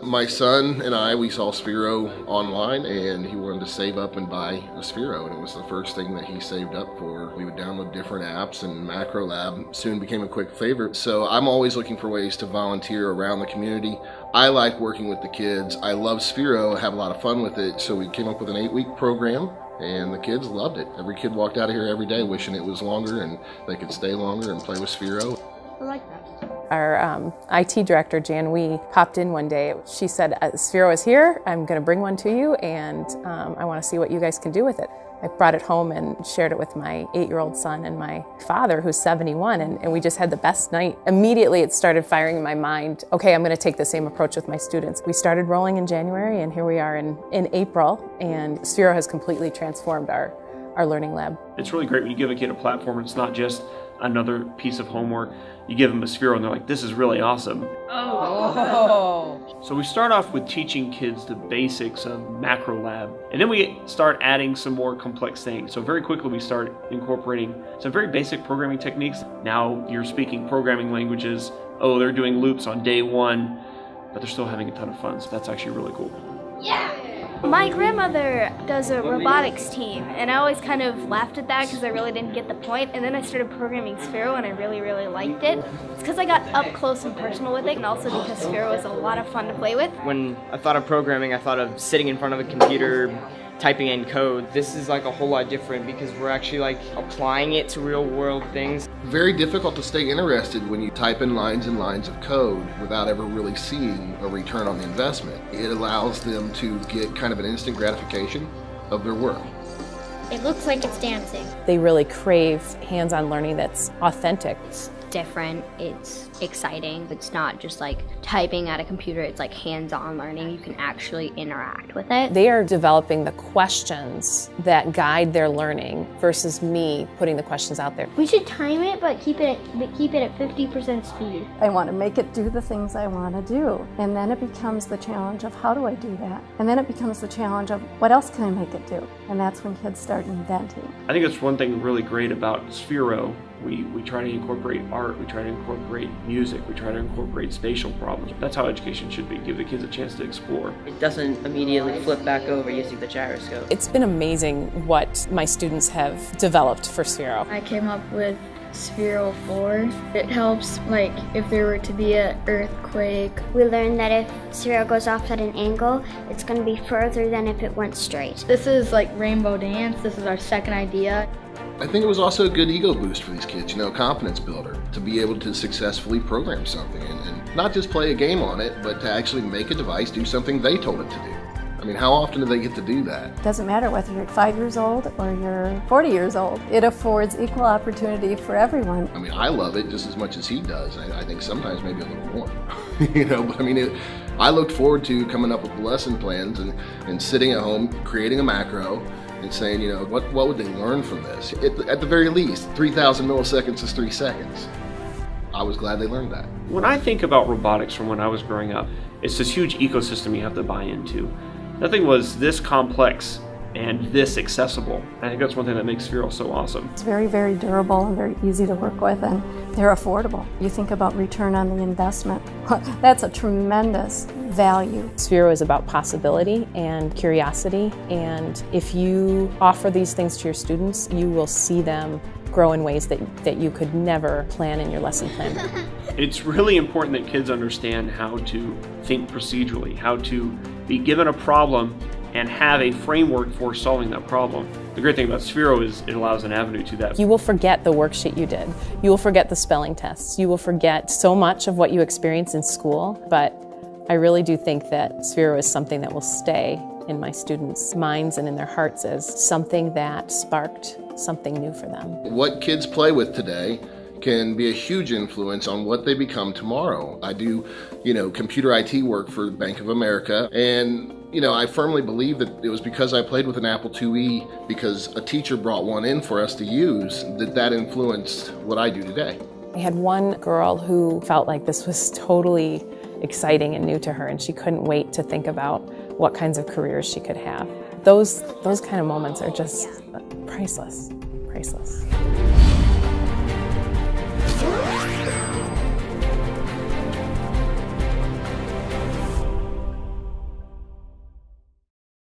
My son and I, we saw Sphero online, and he wanted to save up and buy a Sphero, and it was the first thing that he saved up for. We would download different apps, and Macro Lab soon became a quick favorite. So I'm always looking for ways to volunteer around the community. I like working with the kids. I love Sphero, have a lot of fun with it, so we came up with an 8-week program, and the kids loved it. Every kid walked out of here every day wishing it was longer and they could stay longer and play with Sphero. I like that. Our IT director, Jan Wee, popped in one day. She said, Sphero is here, I'm going to bring one to you, and I want to see what you guys can do with it. I brought it home and shared it with my 8-year-old son and my father, who's 71, and we just had the best night. Immediately it started firing in my mind, okay, I'm going to take the same approach with my students. We started rolling in January, and here we are in April, and Sphero has completely transformed our learning lab. It's really great when you give a kid a platform and it's not just another piece of homework. You give them a Sphero and they're like, this is really awesome. Oh. So we start off with teaching kids the basics of Macro Lab, and then we start adding some more complex things. So very quickly we start incorporating some very basic programming techniques. Now you're speaking programming languages. Oh, they're doing loops on day 1, but they're still having a ton of fun, so that's actually really cool. Yeah! My grandmother does a robotics team, and I always kind of laughed at that because I really didn't get the point, and then I started programming Sphero and I really, really liked it. It's because I got up close and personal with it, and also because Sphero is a lot of fun to play with. When I thought of programming, I thought of sitting in front of a computer, typing in code. This is like a whole lot different because we're actually like applying it to real world things. Very difficult to stay interested when you type in lines and lines of code without ever really seeing a return on the investment. It allows them to get kind of an instant gratification of their work. It looks like it's dancing. They really crave hands-on learning that's authentic. It's different, it's exciting. It's not just like typing at a computer, it's like hands-on learning. You can actually interact with it. They are developing the questions that guide their learning versus me putting the questions out there. We should time it, but keep it at 50% speed. I want to make it do the things I want to do. And then it becomes the challenge of how do I do that? And then it becomes the challenge of what else can I make it do? And that's when kids start inventing. I think that's one thing really great about Sphero. We try to incorporate art, we try to incorporate music, we try to incorporate spatial problems. That's how education should be, give the kids a chance to explore. It doesn't immediately flip back over using the gyroscope. It's been amazing what my students have developed for Sphero. I came up with Sphero 4. It helps, like, if there were to be an earthquake. We learned that if Sphero goes off at an angle, it's going to be further than if it went straight. This is like Rainbow Dance. This is our second idea. I think it was also a good ego boost for these kids, confidence builder, to be able to successfully program something and not just play a game on it, but to actually make a device do something they told it to do. I mean, how often do they get to do that? It doesn't matter whether you're 5 years old or you're 40 years old. It affords equal opportunity for everyone. I mean, I love it just as much as he does. I think sometimes maybe a little more, but I mean, I looked forward to coming up with lesson plans and sitting at home, creating a macro, and saying, what would they learn from this? At the very least, 3,000 milliseconds is 3 seconds. I was glad they learned that. When I think about robotics from when I was growing up, it's this huge ecosystem you have to buy into. Nothing was this complex and this accessible. I think that's one thing that makes Sphero so awesome. It's very, very durable and very easy to work with, and they're affordable. You think about return on the investment. That's a tremendous value. Sphero is about possibility and curiosity, and if you offer these things to your students, you will see them grow in ways that you could never plan in your lesson plan. It's really important that kids understand how to think procedurally, how to be given a problem and have a framework for solving that problem. The great thing about Sphero is it allows an avenue to that. You will forget the worksheet you did. You will forget the spelling tests. You will forget so much of what you experienced in school, but I really do think that Sphero is something that will stay in my students' minds and in their hearts as something that sparked something new for them. What kids play with today can be a huge influence on what they become tomorrow. I do, computer IT work for Bank of America, and I firmly believe that it was because I played with an Apple IIe, because a teacher brought one in for us to use, that influenced what I do today. I had one girl who felt like this was totally exciting and new to her, and she couldn't wait to think about what kinds of careers she could have. Those kind of moments are just priceless.